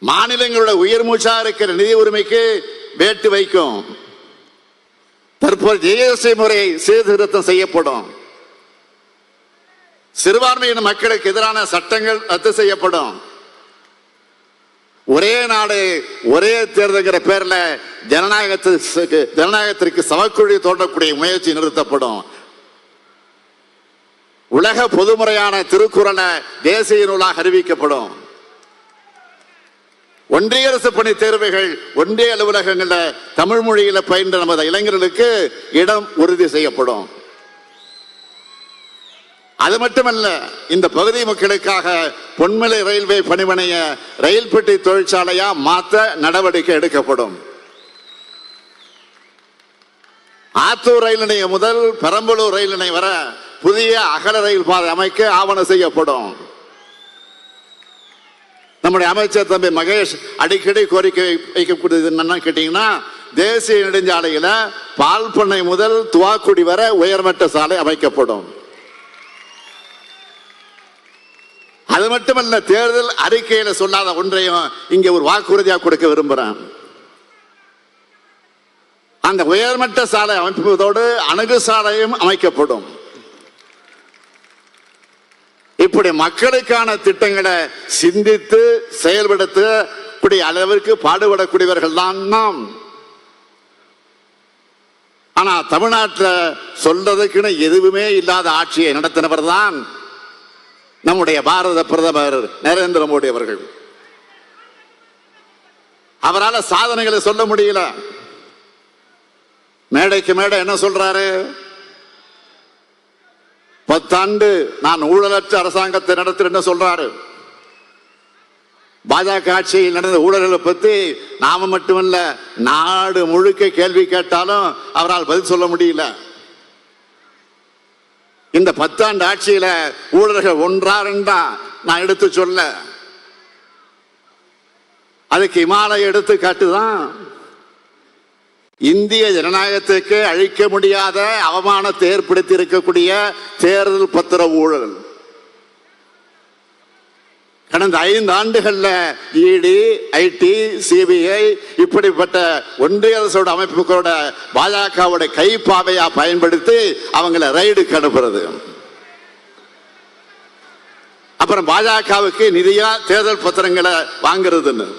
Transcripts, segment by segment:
மாநிலங்களோட உயர் மூச்சா இருக்கிற நிதி உரிமைக்கு வேட்டு வைக்கும். தற்போது ஜிஎஸ்டி முறை சீர்திருத்தம் செய்யப்படும். சிறுபான்மையின மக்களுக்கு எதிரான சட்டங்கள் ரத்து செய்யப்படும். ஒரே நாடு ஒரே தேர்தல்ங்கிற பேர்ல ஜனநாயகத்திற்கு சவக்குழி தோன்றக்கூடிய முயற்சி நிறுத்தப்படும். உலக பொதுமுறையான திருக்குறளை தேசிய நூலாக அறிவிக்கப்படும். ஒன்றிய அரசு பணி தேர்வுகள் ஒன்றிய அலுவலகங்களில் தமிழ் மொழியில பயின்ற நமது இளைஞர்களுக்கு இடம் உறுதி செய்யப்படும். அது மட்டுமல்ல, இந்த பகுதி மக்களுக்காக பொன்மலை ரயில்வே பணிமனைய ரயில் பெட்டி தொழிற்சாலையா மாற்ற நடவடிக்கை எடுக்கப்படும். ஆத்தூர் ரயில் நிலையம் முதல் பெரம்பலூர் ரயில் நிலையம் வர புதிய அகல ரயில் பாதை அமைக்க ஆவணம் செய்யப்படும். நம்முடைய அமைச்சர் தம்பி மகேஷ் அடிக்கடி கோரிக்கை வைக்கக்கூடியது என்னன்னு கேட்டீங்கன்னா, தேசிய நெடுஞ்சாலையில பால் பண்ணை முதல் துவாக்குடி வர உயர்மட்ட சாலை அமைக்கப்படும். அது மட்டுமல்ல, தேர்தல் அறிக்கையில சொல்லாத ஒன்றையும் இங்க ஒரு வாக்குறுதியா கொடுக்க விரும்புறேன். அந்த உயர்மட்ட சாலை அமைப்பதோடு அணுகு சாலையும் அமைக்கப்படும். இப்படி மக்களுக்கான திட்டங்களை சிந்தித்து செயல்படுத்தக்கூடிய அளவிற்கு பாடுபடக்கூடியவர்கள் தான் நாம். ஆனா தமிழ்நாட்டில் சொல்றதுக்குன்னு எதுவுமே இல்லாத ஆட்சியை நடத்தினவர் தான் நம்முடைய பாரத பிரதமர் நரேந்திர மோடி அவர்கள். அவரால் சாதனைகளை சொல்ல முடியல. மேடைக்கு மேடை என்ன சொல்றாரு? 10 ஆண்டு நான் ஊழலற்ற அரசாங்கத்தை நடத்துறேன்னு சொல்றாரு. பாஜக ஆட்சியில் நடந்த ஊழல்களை பத்தி நாம மட்டுமல்ல, நாடு முழுக்க கேள்வி கேட்டாலும் அவரால் பதில் சொல்ல முடியல. இந்த 10 ஆண்டு ஆட்சியில ஊழல்கள் ஒன்றா ரெண்டா நான் எடுத்து சொல்ல, அதுக்கு இமாலய எடுத்து காட்டுதான். இந்திய ஜனநாயகத்துக்கு அழிக்க முடியாத அவமானத்தை ஏற்படுத்தி இருக்கக்கூடிய தேர்தல் பத்திர ஊழல். கடந்த 5 ஆண்டுகள்ல இடி, ஐடி, சிபிஐ இப்படிப்பட்ட ஒன்றிய அரசோட அமைப்புகளோட பாஜகவோட கைப்பாவையா பயன்படுத்தி அவங்களை ரைடுக்கு அனுப்புறது. அப்புறம் பாஜகவுக்கு நிதியா தேர்தல் பத்திரங்களை வாங்குறதுன்னு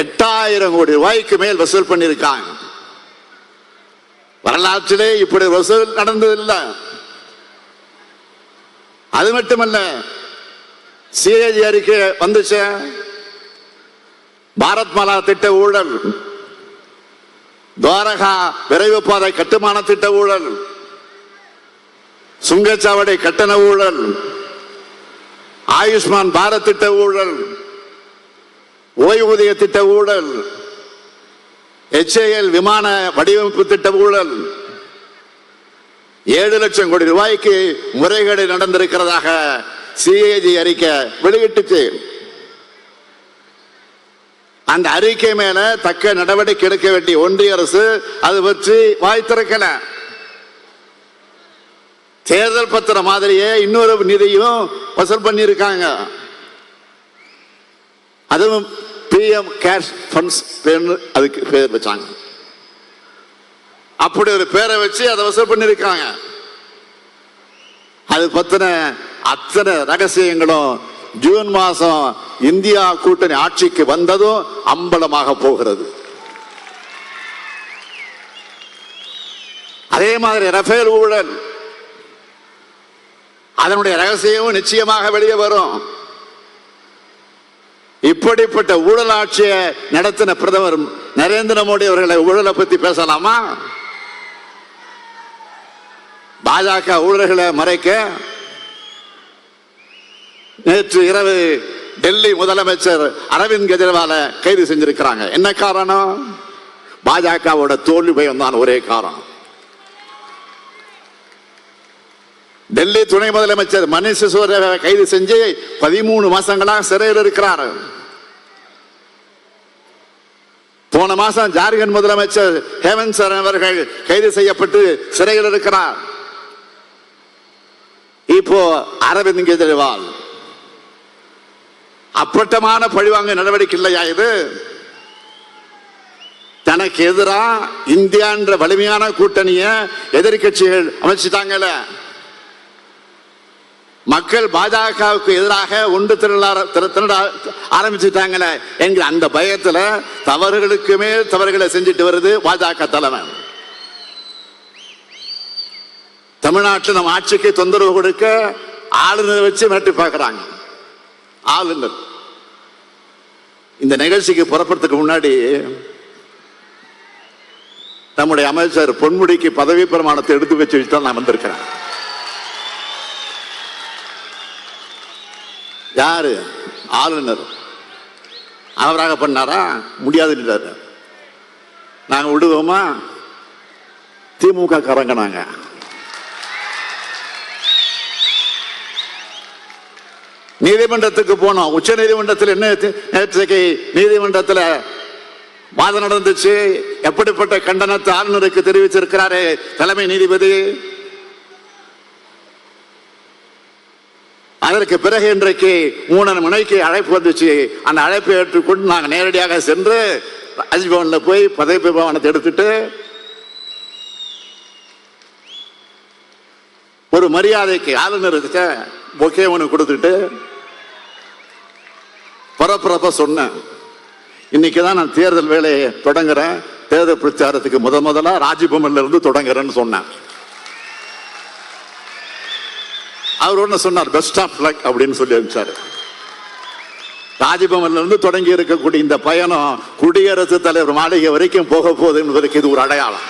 8000 கோடி ரூபாய்க்கு மேல் வசூல் பண்ணிருக்காங்க. வரலாற்றிலே இப்படி வசூல் நடந்ததில்லை. அது மட்டுமல்ல, சிஏஜி அறிக்கை வந்துச்சு. பாரத் மாலா திட்ட ஊழல், துவாரகா விரைவு பாதை கட்டுமான திட்ட ஊழல், சுங்கச்சாவடி கட்டண ஊழல், ஆயுஷ்மான் பாரத் திட்ட ஊழல், ஓய்வூதிய திட்ட ஊழல், HAL விமான வடிவமைப்பு திட்ட ஊழல், 7 லட்சம் கோடி ரூபாய்க்கு முறைகேடு நடந்திருக்கிறதாக சிஏஜி அறிக்கை வெளியிட்டுச்சு. அந்த அறிக்கை மேல தக்க நடவடிக்கை எடுக்க வேண்டிய ஒன்றிய அரசு அது பற்றி வாய் திறக்கல. தேர்தல் பத்திர மாதிரியே இன்னொரு நிதியும் வசூல் பண்ணியிருக்காங்க. அதுவும் PM கேஷ் ஃபண்ட்ஸ் அதுக்கு பேர் வச்சாங்க. அப்படி ஒரு பேரை வச்சு அதை வசூல் பண்ணிருக்காங்க. அது பத்தின அத்தனை ரகசியங்களும் ஜூன் மாசம் இந்தியா கூட்டணி ஆட்சிக்கு வந்ததும் அம்பலமாக போகிறது. அதே மாதிரி ரஃபேல் ஊழல், அதனுடைய ரகசியமும் நிச்சயமாக வெளியே வரும். இப்படிப்பட்ட ஊழல் ஆட்சியை நடத்தின பிரதமர் நரேந்திர மோடி அவர்களை ஊழலை பத்தி பேசலாமா? பாஜக ஊழல்களை மறைக்க நேற்று இரவு டெல்லி முதலமைச்சர் அரவிந்த் கெஜ்ரிவாலை கைது செஞ்சிருக்கிறாங்க. என்ன காரணம்? பாஜகவோட தோல்வி பயம் தான் ஒரே காரணம். டெல்லி துணை முதலமைச்சர் மணீஷ் சிசோடியாவை கைது செஞ்சு 13 மாசங்களாக சிறையில் இருக்கிறார். போன மாசம் ஜார்க்கண்ட் முதலமைச்சர் ஹேமந்த் சோரன் அவர்கள் கைது செய்யப்பட்டு சிறையில் இருக்கிறார். இப்போ அரவிந்த் கெஜ்ரிவால் அப்பட்டமான பழிவாங்க நடவடிக்கை இல்லையா இது? தனக்கு எதிராக இந்தியா என்ற வலிமையான கூட்டணிய எதிர்கட்சிகள் அமைச்சிட்டாங்கல்ல. மக்கள் பாஜகவுக்கு எதிராக ஒன்று திரள ஆரம்பிச்சுட்டாங்களே என்கிற அந்த பயத்துல தவறுகளுக்கு மேல் தவறுகளை செஞ்சுட்டு வருது பாஜக தலைமை. தமிழ்நாட்டில் நம்ம ஆட்சிக்கு தொந்தரவு கொடுக்க ஆளுநரை வச்சு மிரட்டி பார்க்கிறாங்க. ஆளுநர் இந்த நிகழ்ச்சிக்கு புறப்படுறதுக்கு முன்னாடி நம்முடைய அமைச்சர் பொன்முடிக்கு பதவி பிரமாணத்தை எடுத்து வச்சு தான் நான் வந்திருக்கிறேன். யாரு? ஆளுநர். அவராக பண்ணாரா? முடியாதுன்றாரு. நாங்க விடுவோமா? திமுக காரங்க நாங்க. நீதிமன்றத்துக்கு போனோம். உச்ச நீதிமன்றத்தில் என்ன நேற்றைக்கு நீதிமன்றத்தில் வாதம் நடந்துச்சு. எப்படிப்பட்ட கண்டனத்தை ஆளுநருக்கு தெரிவிச்சிருக்கிறாரு தலைமை நீதிபதி. அதற்கு பிறகு இன்றைக்கு 3 மணிக்கு அழைப்பு வந்துச்சு. அந்த அழைப்பை ஏற்றுக்கொண்டு நாங்கள் நேரடியாக சென்று ராஜ்பவன்ல போய் பதவி பிரமாணத்தை எடுத்துட்டு ஒரு மரியாதைக்கு ஆளுநருக்கு பொக்கே ஒன்று கொடுத்துட்டு பரபரப்பா சொன்னேன். இன்னைக்குதான் நான் தேர்தல் வேலையை தொடங்குறேன். தேர்தல் பிரச்சாரத்துக்கு முதலா ராஜ்பவன்ல இருந்து தொடங்குறேன்னு சொன்னேன். அவர் ஒண்ணு சொன்னார், பெஸ்ட் ஆஃப் லக் அப்படின்னு சொல்லி அனுப்பிச்சாரு. ராஜ்பவன்ல இருந்து தொடங்கி இருக்கக்கூடிய இந்த பயணம் குடியரசுத் தலைவர் மாளிகை வரைக்கும் போக போகுது என்பதற்கு இது ஒரு அடையாளம்.